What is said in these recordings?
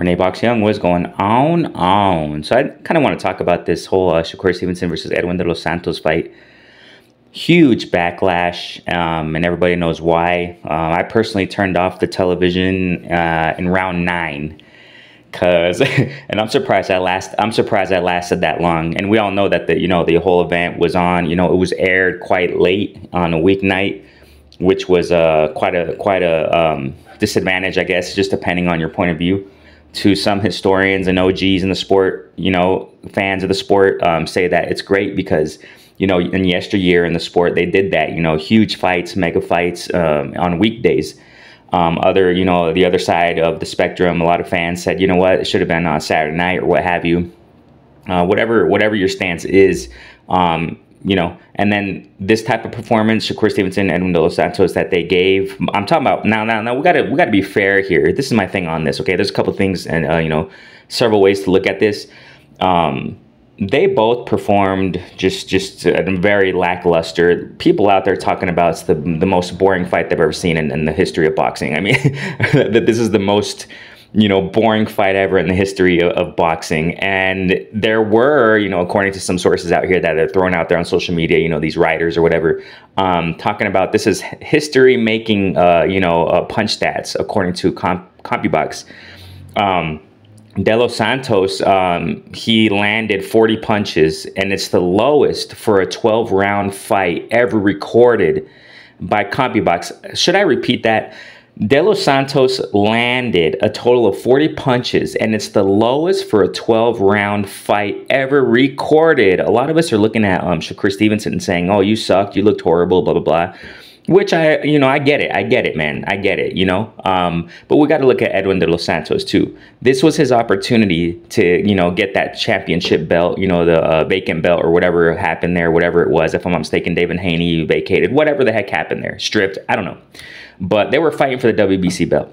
Renee Box Young was going on. So I kind of want to talk about this whole Shakur Stevenson versus Edwin de los Santos fight. Huge backlash, and everybody knows why. I personally turned off the television in round 9 because, and I'm surprised I lasted that long. And we all know that the whole event was on. It was aired quite late on a weeknight, which was quite a disadvantage, I guess, just depending on your point of view. To some historians and OGs in the sport, fans of the sport, say that it's great because, in yesteryear in the sport, they did that, huge fights, mega fights on weekdays. The other side of the spectrum, a lot of fans said, it should have been on Saturday night or what have you. Whatever your stance is, and then this type of performance, Shakur Stevenson and Edwin de los Santos, that they gave. I'm talking about now. We gotta be fair here. This is my thing on this. Okay, there's a couple things and several ways to look at this. They both performed just very lackluster. People out there talking about it's the most boring fight they've ever seen in the history of boxing. I mean, that this is the most boring fight ever in the history of boxing. And there were, according to some sources out here that are thrown out there on social media, these writers or whatever, talking about this is history making, punch stats, according to CompuBox. De los Santos, he landed 40 punches, and it's the lowest for a 12-round fight ever recorded by CompuBox. Should I repeat that? De los Santos landed a total of 40 punches, and it's the lowest for a 12-round fight ever recorded. A lot of us are looking at Shakur Stevenson and saying, "Oh, you sucked, you looked horrible, blah blah blah," which I get it, man, I get it, But we got to look at Edwin de los Santos too. This was his opportunity to get that championship belt, the vacant belt or whatever happened there, whatever it was. If I'm not mistaken, David Haney vacated, whatever the heck happened there, stripped, I don't know. But they were fighting for the WBC belt.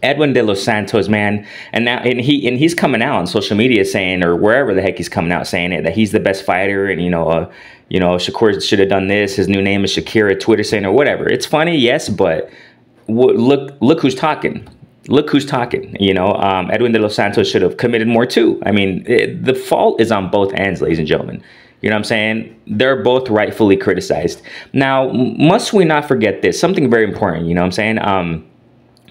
Edwin de los Santos, man, and he's coming out on social media saying, or wherever the heck he's coming out saying it, that he's the best fighter, and Shakur should have done this. His new name is Shakira. Twitter saying or whatever. It's funny, yes, but look who's talking. Look who's talking. Edwin de los Santos should have committed more too. I mean, the fault is on both ends, ladies and gentlemen. You know what I'm saying? They're both rightfully criticized. Now, must we not forget this? Something very important, you know what I'm saying?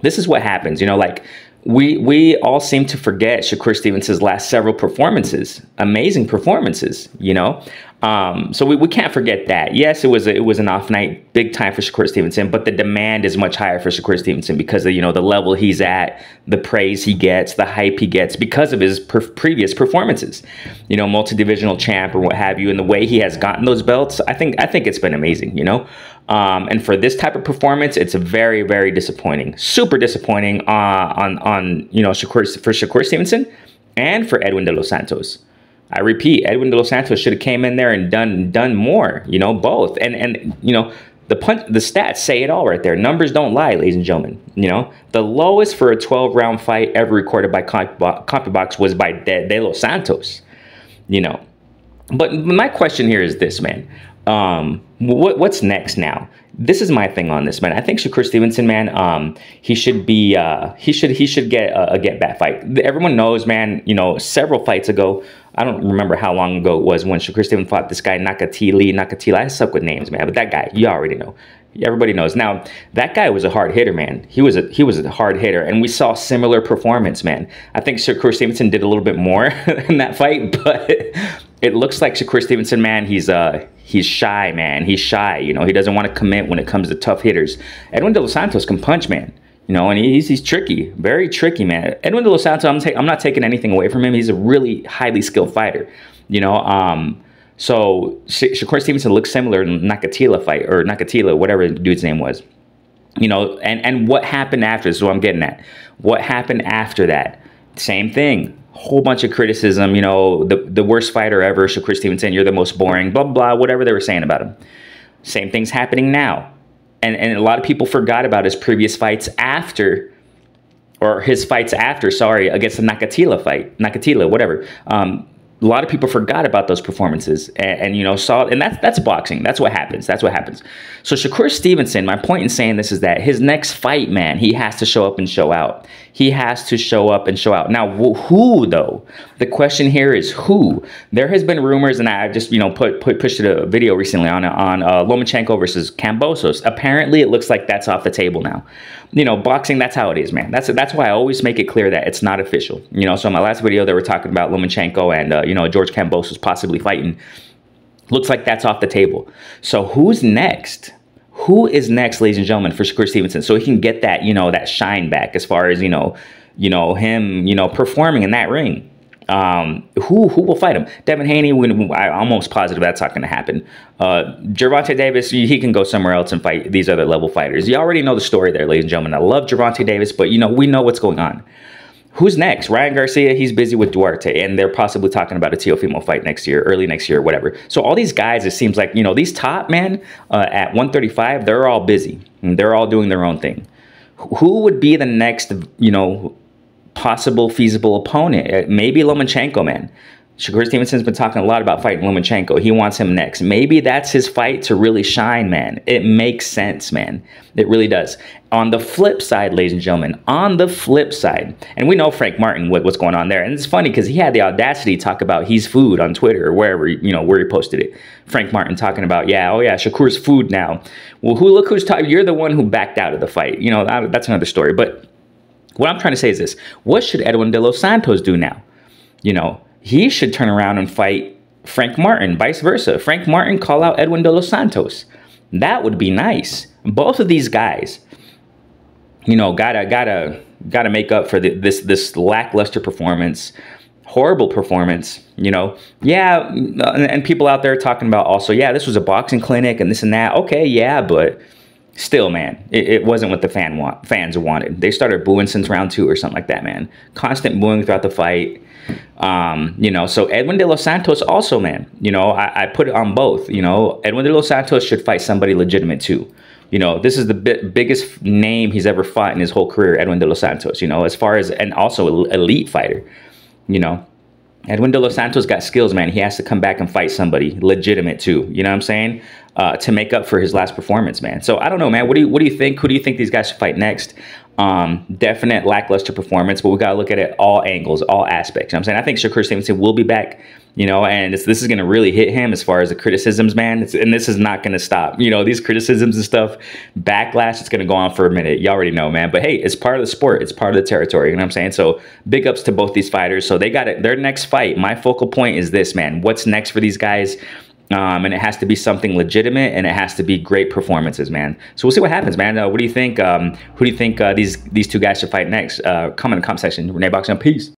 This is what happens, like we all seem to forget Shakur Stevenson's last several performances, amazing performances, So we can't forget that. Yes, it was an off night, big time for Shakur Stevenson, but the demand is much higher for Shakur Stevenson because of, the level he's at, the praise he gets, the hype he gets because of his previous performances, multi-divisional champ or what have you, and the way he has gotten those belts. I think it's been amazing, and for this type of performance, it's very, very disappointing, super disappointing on Shakur Stevenson and for Edwin de los Santos. I repeat, Edwin de los Santos should have came in there and done more, both. And the stats say it all right there. Numbers don't lie, ladies and gentlemen. The lowest for a 12-round fight ever recorded by CompuBox was by De los Santos, But my question here is this, man. What's next now? This is my thing on this, man. I think Shakur Stevenson, man, he should get a get back fight. Everyone knows, man, several fights ago, I don't remember how long ago it was when Shakur Stevenson fought this guy, Nakatila. I suck with names, man, but that guy, you already know. Everybody knows. Now, that guy was a hard hitter, man. He was a hard hitter, and we saw similar performance, man. I think Shakur Stevenson did a little bit more in that fight, but it looks like Shakur Stevenson, man, he's shy, man. He's shy, he doesn't want to commit when it comes to tough hitters. Edwin de los Santos can punch, man. And he's tricky, very tricky, man. Edwin de los Santos, I'm not taking anything away from him. He's a really highly skilled fighter, So Shakur Stevenson looks similar to Nakatila fight, or Nakatila, whatever the dude's name was. And what happened after this is what I'm getting at. What happened after that? Same thing. Whole bunch of criticism, the worst fighter ever, Shakur Stevenson, you're the most boring, blah, blah, whatever they were saying about him. Same thing's happening now. And a lot of people forgot about his previous fights after, or his fights after, sorry, against the Nakatila fight, whatever. a lot of people forgot about those performances and you know, saw, and that's boxing. That's what happens. That's what happens. So Shakur Stevenson, my point in saying this is that his next fight, man, he has to show up and show out. He has to show up and show out. Now, who though? The question here is who? There has been rumors, and I just, you know, pushed a video recently on Lomachenko versus Kambosos. Apparently, it looks like that's off the table now. You know, boxing, that's how it is, man. That's why I always make it clear that it's not official. You know, so in my last video, they were talking about Lomachenko and, you know, George Kambosos possibly fighting. Looks like that's off the table. So who's next? Who is next, ladies and gentlemen, for Shakur Stevenson, so he can get that, you know, that shine back as far as, you know, him, you know, performing in that ring? Who will fight him? Devin Haney, I'm almost positive that's not going to happen. Gervonta Davis, he can go somewhere else and fight these other level fighters. You already know the story there, ladies and gentlemen. I love Gervonta Davis, but, you know, we know what's going on. Who's next? Ryan Garcia, he's busy with Duarte, and they're possibly talking about a Teofimo fight next year, early next year, whatever. So all these guys, it seems like, you know, these top, man, at 135, they're all busy. And they're all doing their own thing. Who would be the next, you know, possible feasible opponent? Maybe Lomachenko, man. Shakur Stevenson's been talking a lot about fighting Lomachenko. He wants him next. Maybe that's his fight to really shine, man. It makes sense, man. It really does. On the flip side, ladies and gentlemen, on the flip side, and we know Frank Martin, what's going on there. And it's funny because he had the audacity to talk about he's food on Twitter or wherever, you know, where he posted it. Frank Martin talking about, yeah, oh yeah, Shakur's food now. Well, look who's talking. You're the one who backed out of the fight. You know, that's another story. But what I'm trying to say is this. What should Edwin de los Santos do now? You know, he should turn around and fight Frank Martin, vice versa. Frank Martin call out Edwin de los Santos. That would be nice. Both of these guys, you know, gotta make up for this lackluster performance, horrible performance. You know, yeah, and people out there talking about also, yeah, this was a boxing clinic and this and that. Okay, yeah, but still, man, it wasn't what the fans wanted. They started booing since round 2 or something like that, man. Constant booing throughout the fight. You know, so Edwin de los Santos also, man, you know, I put it on both. You know, Edwin de los Santos should fight somebody legitimate too. You know, this is the biggest name he's ever fought in his whole career, Edwin de los Santos, you know, as far as, and also elite fighter, you know. Edwin de los Santos got skills, man. He has to come back and fight somebody legitimate too. You know what I'm saying? To make up for his last performance, man. So I don't know, man. What do you think? Who do you think these guys should fight next? Definite lackluster performance, but we got to look at it all angles, all aspects. You know what I'm saying? I think Shakur Stevenson will be back, you know, and this is going to really hit him as far as the criticisms, man. And this is not going to stop. You know, these criticisms and stuff, backlash, it's going to go on for a minute. You already know, man. But hey, it's part of the sport. It's part of the territory. You know what I'm saying? So big ups to both these fighters. So they got it. Their next fight, my focal point is this, man. What's next for these guys? And it has to be something legitimate, and it has to be great performances, man. So we'll see what happens, man. What do you think? Who do you think these two guys should fight next? Comment in the comment section. RENE Boxing. Peace.